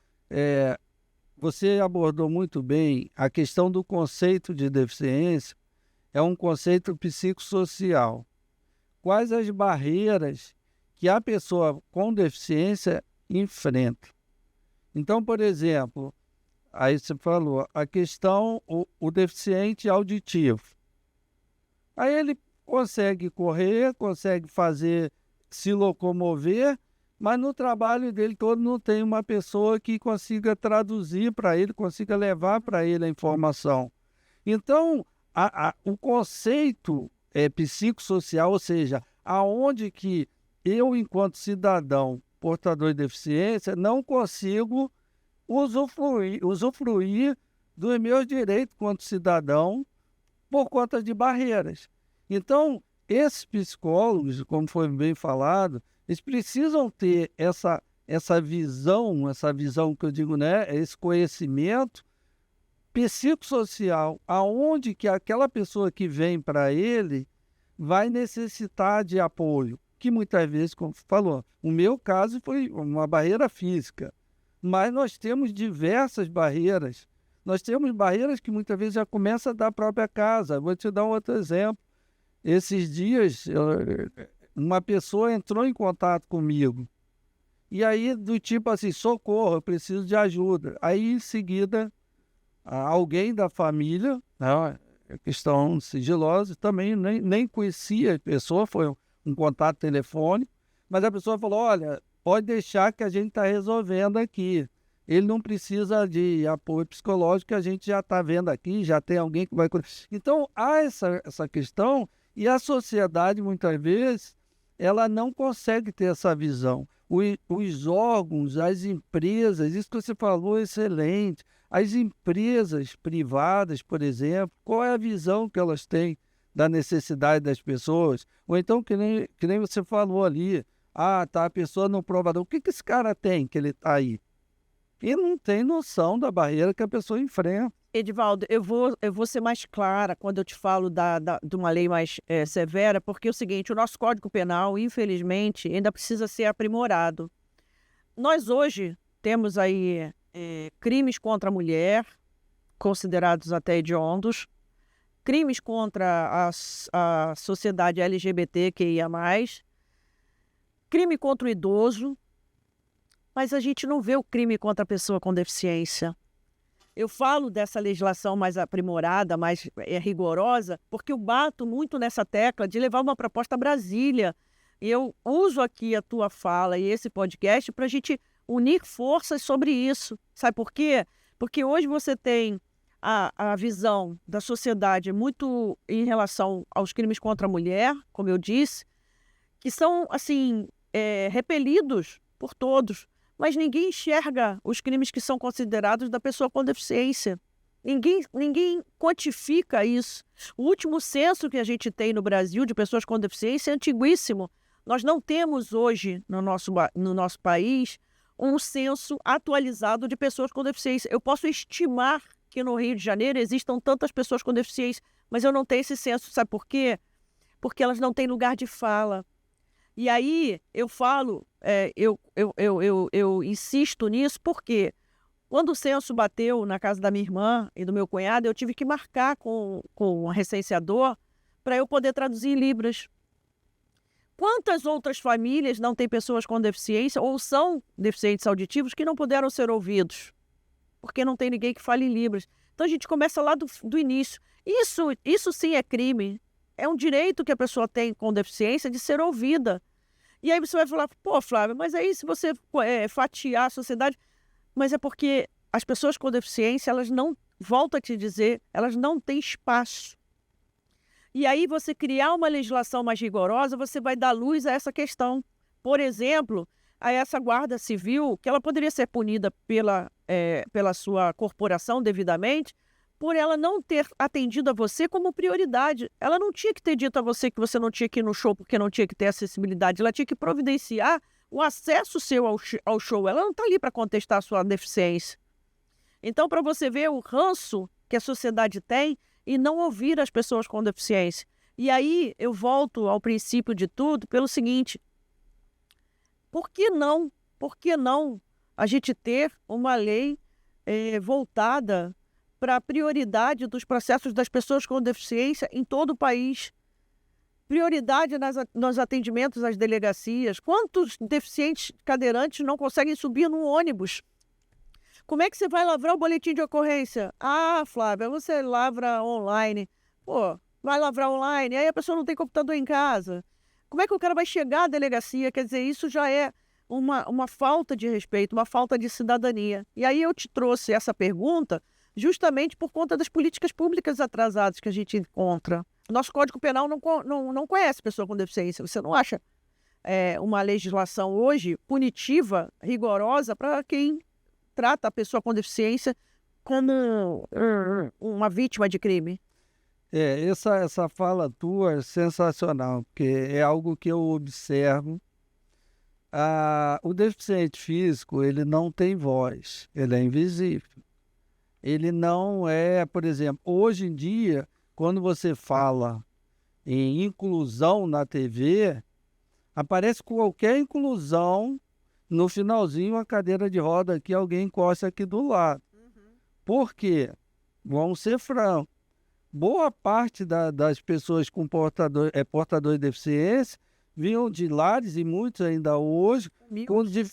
você abordou muito bem a questão do conceito de deficiência, é um conceito psicossocial. Quais as barreiras que a pessoa com deficiência enfrenta? Então, por exemplo, aí você falou, a questão, o deficiente auditivo. Aí ele consegue correr, consegue se locomover, mas no trabalho dele todo não tem uma pessoa que consiga traduzir para ele, consiga levar para ele a informação. Então, o conceito psicossocial, ou seja, aonde que eu, enquanto cidadão portador de deficiência, não consigo usufruir dos meus direitos quanto cidadão por conta de barreiras. Então, esses psicólogos, como foi bem falado, eles precisam ter essa visão que eu digo, né, esse conhecimento psicossocial, aonde que aquela pessoa que vem para ele vai necessitar de apoio, que muitas vezes, como falou, o meu caso foi uma barreira física, mas nós temos diversas barreiras. Nós temos barreiras que muitas vezes já começam da própria casa. Vou te dar um outro exemplo. Esses dias, uma pessoa entrou em contato comigo. E aí, do tipo assim, socorro, eu preciso de ajuda. Aí, em seguida, alguém da família, né, questão sigilosa, também nem conhecia a pessoa, foi um contato telefônico, mas a pessoa falou, olha, pode deixar que a gente está resolvendo aqui. ele não precisa de apoio psicológico, que a gente já está vendo aqui, já tem alguém que vai... Então, há essa questão, e a sociedade, muitas vezes, ela não consegue ter essa visão. Os órgãos, as empresas, isso que você falou é excelente. As empresas privadas, por exemplo, qual é a visão que elas têm da necessidade das pessoas? Ou então, que nem você falou ali, tá, a pessoa não prova não. O que esse cara tem que ele está aí? E não tem noção da barreira que a pessoa enfrenta. Edivaldo, eu vou ser mais clara quando eu te falo de uma lei mais severa, porque é o seguinte, o nosso Código Penal, infelizmente, ainda precisa ser aprimorado. Nós hoje temos aí crimes contra a mulher, considerados até hediondos, crimes contra a sociedade LGBTQIA+, crime contra o idoso, mas a gente não vê o crime contra a pessoa com deficiência. Eu falo dessa legislação mais aprimorada, mais rigorosa, porque eu bato muito nessa tecla de levar uma proposta a Brasília. E eu uso aqui a tua fala e esse podcast para a gente unir forças sobre isso. Sabe por quê? Porque hoje você tem a visão da sociedade muito em relação aos crimes contra a mulher, como eu disse, que são, assim, repelidos por todos. Mas ninguém enxerga os crimes que são considerados da pessoa com deficiência. Ninguém quantifica isso. O último censo que a gente tem no Brasil de pessoas com deficiência é antiguíssimo. Nós não temos hoje, no nosso país, um censo atualizado de pessoas com deficiência. Eu posso estimar que no Rio de Janeiro existam tantas pessoas com deficiência, mas eu não tenho esse censo. Sabe por quê? Porque elas não têm lugar de fala. E aí eu falo, eu insisto nisso, porque quando o censo bateu na casa da minha irmã e do meu cunhado, eu tive que marcar com um recenseador para eu poder traduzir em Libras. Quantas outras famílias não têm pessoas com deficiência ou são deficientes auditivos que não puderam ser ouvidos? Porque não tem ninguém que fale em Libras. Então a gente começa lá do início. Isso sim é crime. É um direito que a pessoa tem com deficiência de ser ouvida. E aí você vai falar, pô, Flávia, mas aí se você fatiar a sociedade... Mas é porque as pessoas com deficiência, elas não, volto a te dizer, elas não têm espaço. E aí você criar uma legislação mais rigorosa, você vai dar luz a essa questão. Por exemplo, a essa guarda civil, que ela poderia ser punida pela sua corporação devidamente, por ela não ter atendido a você como prioridade. Ela não tinha que ter dito a você que você não tinha que ir no show porque não tinha que ter acessibilidade. Ela tinha que providenciar o acesso seu ao show. Ela não está ali para contestar a sua deficiência. Então, para você ver o ranço que a sociedade tem e não ouvir as pessoas com deficiência. E aí eu volto ao princípio de tudo pelo seguinte: por que não a gente ter uma lei voltada para a prioridade dos processos das pessoas com deficiência em todo o país? Prioridade nos atendimentos às delegacias. Quantos deficientes cadeirantes não conseguem subir num ônibus? Como é que você vai lavrar o boletim de ocorrência? Ah, Flávia, você lavra online. Pô, vai lavrar online, aí a pessoa não tem computador em casa. Como é que o cara vai chegar à delegacia? Quer dizer, isso já é uma falta de respeito, uma falta de cidadania. E aí eu te trouxe essa pergunta justamente por conta das políticas públicas atrasadas que a gente encontra. Nosso Código Penal não conhece pessoa com deficiência. Você não acha uma legislação hoje punitiva, rigorosa, para quem trata a pessoa com deficiência como uma vítima de crime? Essa fala tua é sensacional, porque é algo que eu observo. O deficiente físico, ele não tem voz, ele é invisível. Ele não é, por exemplo, hoje em dia, quando você fala em inclusão na TV, aparece qualquer inclusão, no finalzinho a cadeira de roda aqui, alguém encosta aqui do lado. Por quê? Vamos ser francos. Boa parte das pessoas com portador de deficiência vinham de lares, e muitos ainda hoje,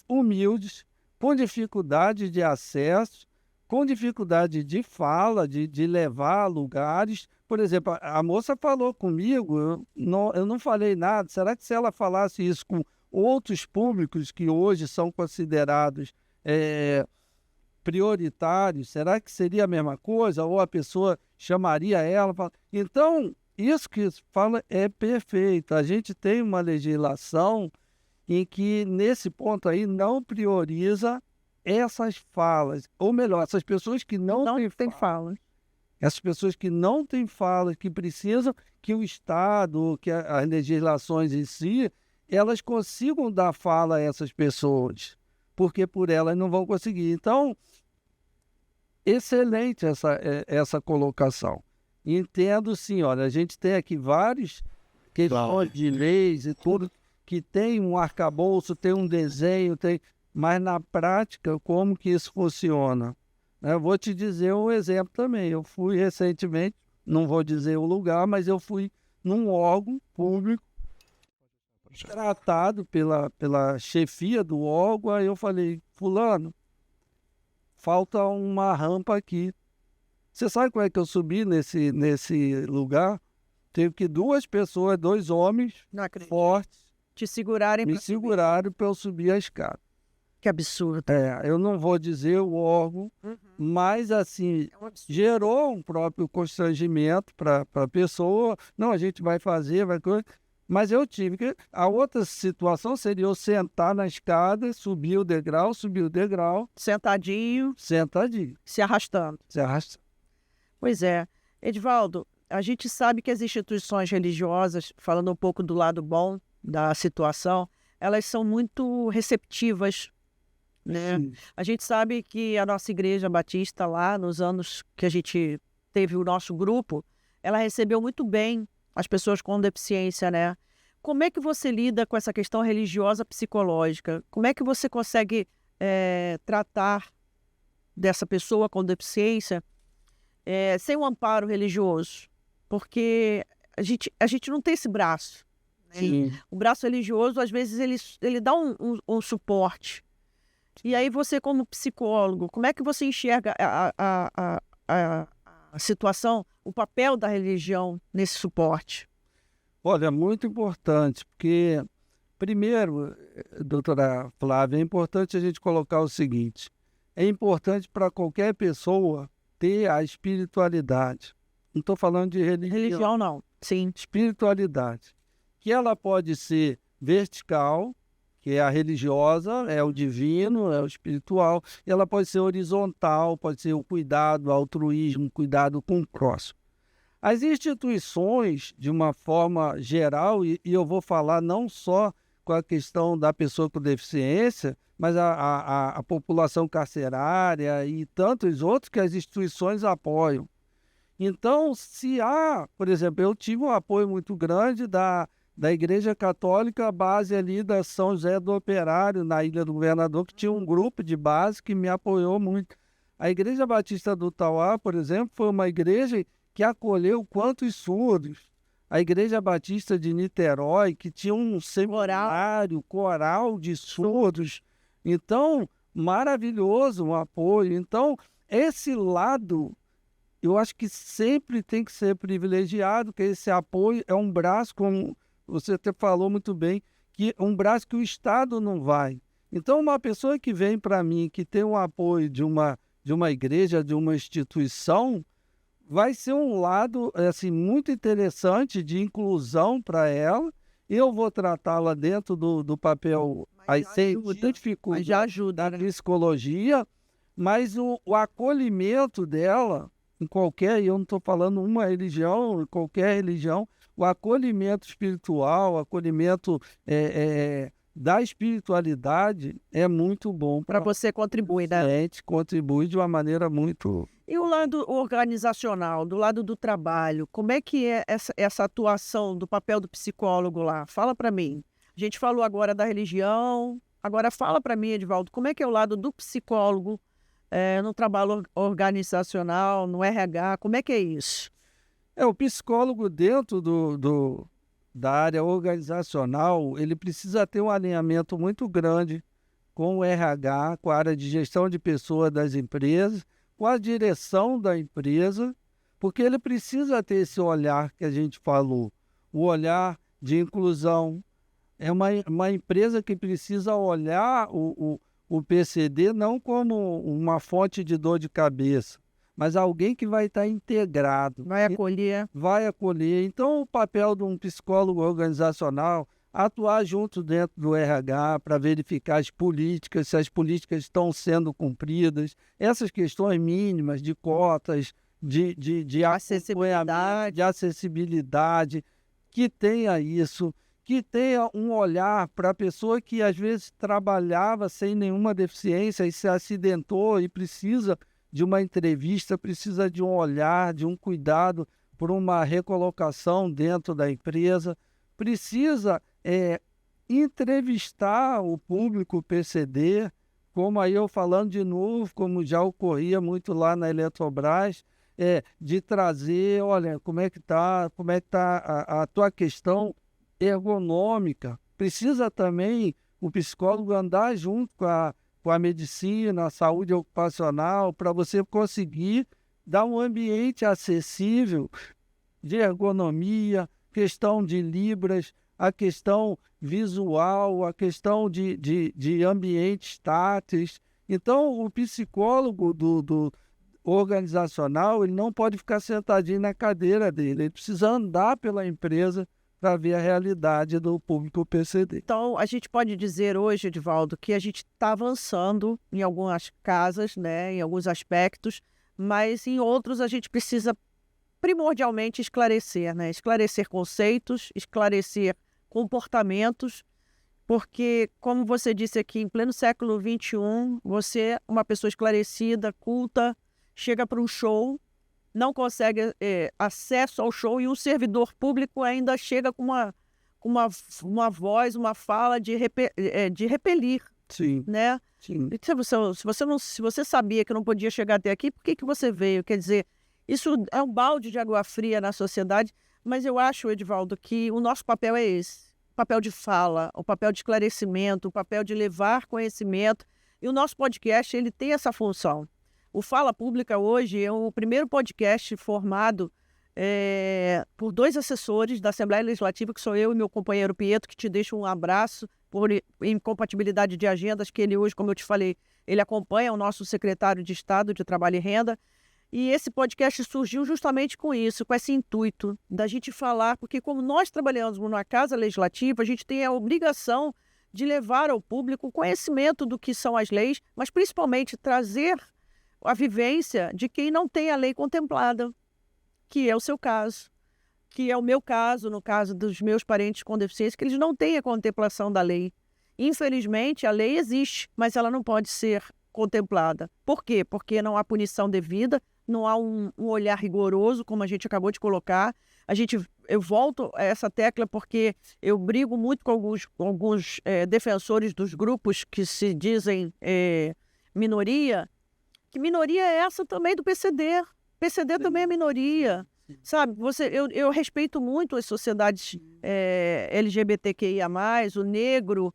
humildes, com dificuldade de acesso, com dificuldade de fala, de levar a lugares. Por exemplo, a moça falou comigo, eu não falei nada. Será que se ela falasse isso com outros públicos que hoje são considerados prioritários, será que seria a mesma coisa? Ou a pessoa chamaria ela? Então, isso que fala é perfeito. A gente tem uma legislação em que, nesse ponto aí, não prioriza essas falas. Ou melhor, essas pessoas que não têm fala. Essas pessoas que não têm fala, que precisam que o Estado, que as legislações em si, elas consigam dar fala a essas pessoas, porque por elas não vão conseguir. Então, excelente essa colocação. Entendo, sim, olha, a gente tem aqui várias questões de leis e tudo, que tem um arcabouço, tem um desenho, mas na prática, como que isso funciona? Eu vou te dizer um exemplo também. Eu fui recentemente, não vou dizer o lugar, mas eu fui num órgão público, tratado pela chefia do órgão. Aí eu falei, fulano, falta uma rampa aqui. Você sabe como é que eu subi nesse lugar? Teve que 2 pessoas, 2 homens fortes, me seguraram para eu subir a escada. Que absurdo. Eu não vou dizer o órgão, mas assim, gerou um próprio constrangimento para a pessoa. Não, a gente vai fazer, mas eu tive que... A outra situação seria eu sentar na escada, subir o degrau. Sentadinho. Se arrastando. Pois é. Edivaldo, a gente sabe que as instituições religiosas, falando um pouco do lado bom da situação, elas são muito receptivas, né? A gente sabe que a nossa Igreja Batista lá, nos anos que a gente teve o nosso grupo, ela recebeu muito bem as pessoas com deficiência, né? Como é que você lida com essa questão religiosa psicológica? Como é que você consegue tratar dessa pessoa com deficiência sem um amparo religioso? Porque a gente não tem esse braço, né? O braço religioso, às vezes, ele dá um suporte. E aí você, como psicólogo, como é que você enxerga a situação, o papel da religião nesse suporte? Olha, muito importante, porque, primeiro, doutora Flávia, é importante a gente colocar o seguinte: é importante para qualquer pessoa ter a espiritualidade. Não estou falando de religião. Religião não, sim. Espiritualidade. Que ela pode ser vertical, que é a religiosa, é o divino, é o espiritual. E ela pode ser horizontal, pode ser o cuidado, o altruísmo, cuidado com o próximo. As instituições, de uma forma geral, e eu vou falar não só com a questão da pessoa com deficiência, mas a população carcerária e tantos outros que as instituições apoiam. Então, se há, por exemplo, eu tive um apoio muito grande da Igreja Católica, a base ali da São José do Operário, na Ilha do Governador, que tinha um grupo de base que me apoiou muito. A Igreja Batista do Tauá, por exemplo, foi uma igreja que acolheu quantos surdos. A Igreja Batista de Niterói, que tinha um seminário, coral de surdos. Então, maravilhoso o apoio. Então, esse lado, eu acho que sempre tem que ser privilegiado, que esse apoio é um braço, como você até falou muito bem, que é um braço que o Estado não vai. Então, uma pessoa que vem para mim, que tem o apoio de uma igreja, de uma instituição, vai ser um lado assim, muito interessante de inclusão para ela. Eu vou tratá-la dentro do papel já ajuda, da psicologia, mas o acolhimento dela, em qualquer, eu não estou falando uma religião, em qualquer religião, o acolhimento espiritual, o acolhimento da espiritualidade é muito bom. Para você contribuir, né? Contribui de uma maneira muito... E o lado organizacional, do lado do trabalho, como é que é essa atuação do papel do psicólogo lá? Fala para mim. A gente falou agora da religião, agora fala para mim, Edivaldo, como é que é o lado do psicólogo no trabalho organizacional, no RH, como é que é isso? O psicólogo dentro da área organizacional, ele precisa ter um alinhamento muito grande com o RH, com a área de gestão de pessoas das empresas, com a direção da empresa, porque ele precisa ter esse olhar que a gente falou, o olhar de inclusão. É uma empresa que precisa olhar o o PCD não como uma fonte de dor de cabeça, mas alguém que vai estar integrado. Vai acolher. Vai acolher. Então, o papel de um psicólogo organizacional, atuar junto dentro do RH para verificar as políticas, se as políticas estão sendo cumpridas, essas questões mínimas de cotas, de acessibilidade, que tenha isso, que tenha um olhar para a pessoa que às vezes trabalhava sem nenhuma deficiência e se acidentou e precisa de uma entrevista, precisa de um olhar, de um cuidado por uma recolocação dentro da empresa, precisa entrevistar o público PCD, como aí eu falando de novo, como já ocorria muito lá na Eletrobras, de trazer, olha, como é que tá a tua questão ergonômica. Precisa também o psicólogo andar junto com a medicina, a saúde ocupacional, para você conseguir dar um ambiente acessível de ergonomia, questão de libras, a questão visual, a questão de ambientes táteis. Então, o psicólogo do organizacional, ele não pode ficar sentadinho na cadeira dele, ele precisa andar pela empresa para ver a realidade do público PCD. Então, a gente pode dizer hoje, Edivaldo, que a gente está avançando em algumas casas, né, em alguns aspectos, mas em outros a gente precisa primordialmente esclarecer, né? Esclarecer conceitos, esclarecer comportamentos, porque, como você disse aqui, em pleno século XXI, você, uma pessoa esclarecida, culta, chega para um show, não consegue acesso ao show e um servidor público ainda chega com uma voz, uma fala de repelir. Sim. Né? Sim. Se você sabia que não podia chegar até aqui, por que você veio? Quer dizer, isso é um balde de água fria na sociedade, mas eu acho, Edivaldo, que o nosso papel é esse. O papel de fala, o papel de esclarecimento, o papel de levar conhecimento. E o nosso podcast, ele tem essa função. O Fala Pública hoje é o primeiro podcast formado por 2 assessores da Assembleia Legislativa, que sou eu e meu companheiro Pietro, que te deixo um abraço por incompatibilidade de agendas, que ele hoje, como eu te falei, ele acompanha o nosso secretário de Estado de Trabalho e Renda. E esse podcast surgiu justamente com isso, com esse intuito da gente falar, porque como nós trabalhamos numa casa legislativa, a gente tem a obrigação de levar ao público o conhecimento do que são as leis, mas principalmente trazer a vivência de quem não tem a lei contemplada, que é o seu caso, que é o meu caso, no caso dos meus parentes com deficiência, que eles não têm a contemplação da lei. Infelizmente, a lei existe, mas ela não pode ser contemplada. Por quê? Porque não há punição devida, não há um olhar rigoroso, como a gente acabou de colocar. Eu volto a essa tecla porque eu brigo muito com alguns defensores dos grupos que se dizem minoria, que minoria é essa também do PCD. PCD também é minoria. Sabe, eu respeito muito as sociedades LGBTQIA+, o negro,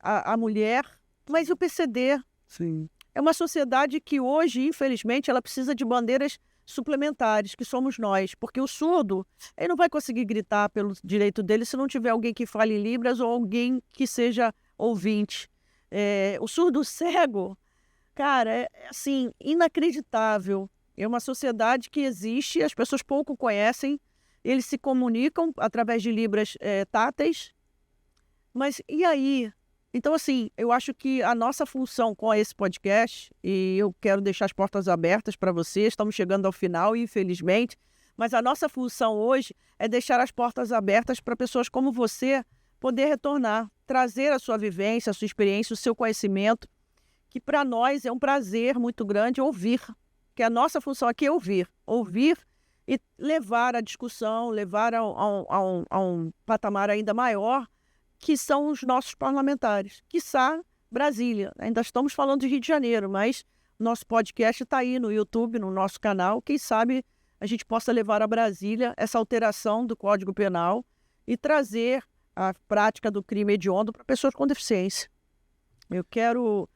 a mulher, mas o PCD Sim. é uma sociedade que hoje, infelizmente, ela precisa de bandeiras suplementares, que somos nós, porque o surdo, ele não vai conseguir gritar pelo direito dele se não tiver alguém que fale Libras ou alguém que seja ouvinte. O surdo cego, cara, é assim, inacreditável. É uma sociedade que existe, as pessoas pouco conhecem, eles se comunicam através de Libras táteis, mas e aí? Então, assim, eu acho que a nossa função com esse podcast, e eu quero deixar as portas abertas para vocês, estamos chegando ao final, infelizmente, mas a nossa função hoje é deixar as portas abertas para pessoas como você poder retornar, trazer a sua vivência, a sua experiência, o seu conhecimento, que para nós é um prazer muito grande ouvir, que a nossa função aqui é ouvir e levar a discussão, levar a um patamar ainda maior, que são os nossos parlamentares, quiçá Brasília. Ainda estamos falando de Rio de Janeiro, mas nosso podcast está aí no YouTube, no nosso canal. Quem sabe a gente possa levar a Brasília essa alteração do Código Penal e trazer a prática do crime hediondo para pessoas com deficiência. Eu quero,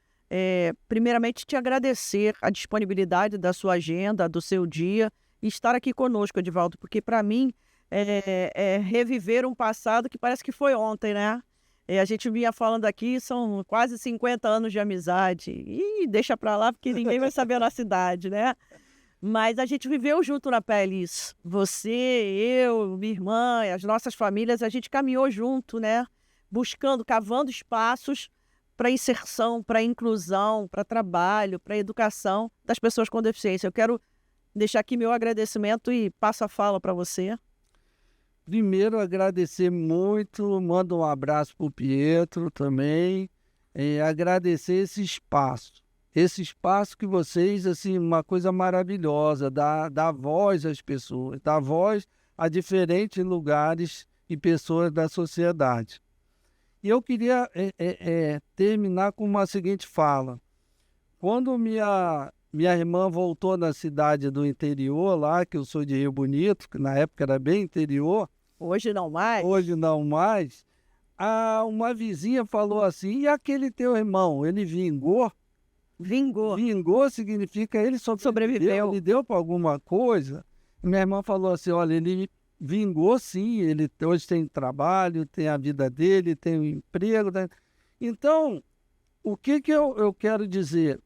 primeiramente, te agradecer a disponibilidade da sua agenda, do seu dia, e estar aqui conosco, Edivaldo, porque para mim reviver um passado que parece que foi ontem, né? A gente vinha falando aqui, são quase 50 anos de amizade. E deixa pra lá, porque ninguém vai saber a nossa idade, né? Mas a gente viveu junto na pele isso. Você, eu, minha irmã, as nossas famílias, a gente caminhou junto, né? Buscando, cavando espaços para inserção, para inclusão, para trabalho, para educação das pessoas com deficiência. Eu quero deixar aqui meu agradecimento e passo a fala para você. Primeiro, agradecer muito, mando um abraço para o Pietro também, agradecer esse espaço que vocês, assim, uma coisa maravilhosa, dá voz às pessoas, dá voz a diferentes lugares e pessoas da sociedade. E eu queria terminar com uma seguinte fala. Quando minha irmã voltou na cidade do interior, lá, que eu sou de Rio Bonito, que na época era bem interior. Hoje não mais? Hoje não mais. Uma vizinha falou assim, e aquele teu irmão, ele vingou? Vingou. Vingou significa ele sobreviveu. Ele deu para alguma coisa? Minha irmã falou assim, olha, ele vingou sim, ele hoje tem trabalho, tem a vida dele, tem um emprego. Né? Então, o que eu quero dizer?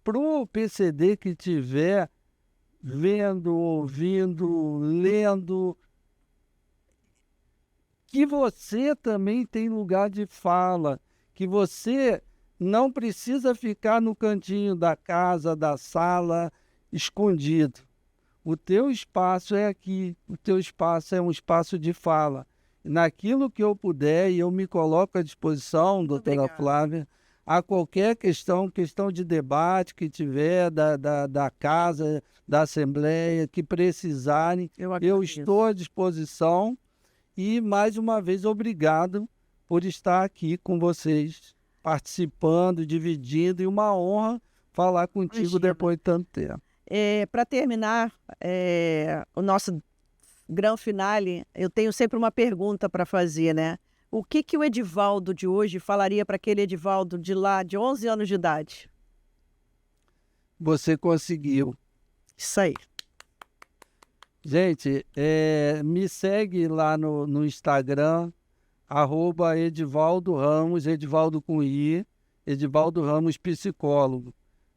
Para o PCD que estiver vendo, ouvindo, lendo, que você também tem lugar de fala, que você não precisa ficar no cantinho da casa, da sala, escondido. O teu espaço é aqui, o teu espaço é um espaço de fala. Naquilo que eu puder, e eu me coloco à disposição, doutora Flávia, a qualquer questão de debate que tiver da casa, da Assembleia, que precisarem, eu estou à disposição. E, mais uma vez, obrigado por estar aqui com vocês, participando, dividindo, e uma honra falar contigo depois de tanto tempo. Para terminar o nosso grande finale, eu tenho sempre uma pergunta para fazer, né? O que o Edivaldo de hoje falaria para aquele Edivaldo de lá, de 11 anos de idade? Você conseguiu. Isso aí. Gente, me segue lá no Instagram, @Edivaldo Ramos, Edivaldo com I, Edivaldo Ramos Psicólogo.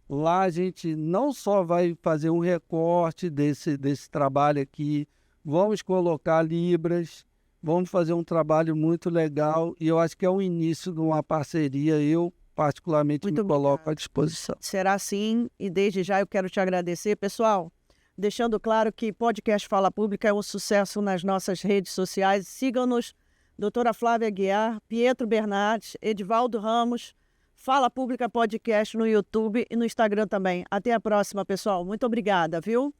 Lá a gente não só vai fazer um recorte desse trabalho aqui, vamos colocar libras, vamos fazer um trabalho muito legal e eu acho que é o início de uma parceria, eu particularmente me coloco à disposição. Será assim, e desde já eu quero te agradecer. Pessoal, deixando claro que podcast Fala Pública é um sucesso nas nossas redes sociais. Sigam-nos, doutora Flávia Aguiar, Pietro Bernardes, Edivaldo Ramos, Fala Pública Podcast no YouTube e no Instagram também. Até a próxima, pessoal. Muito obrigada, viu?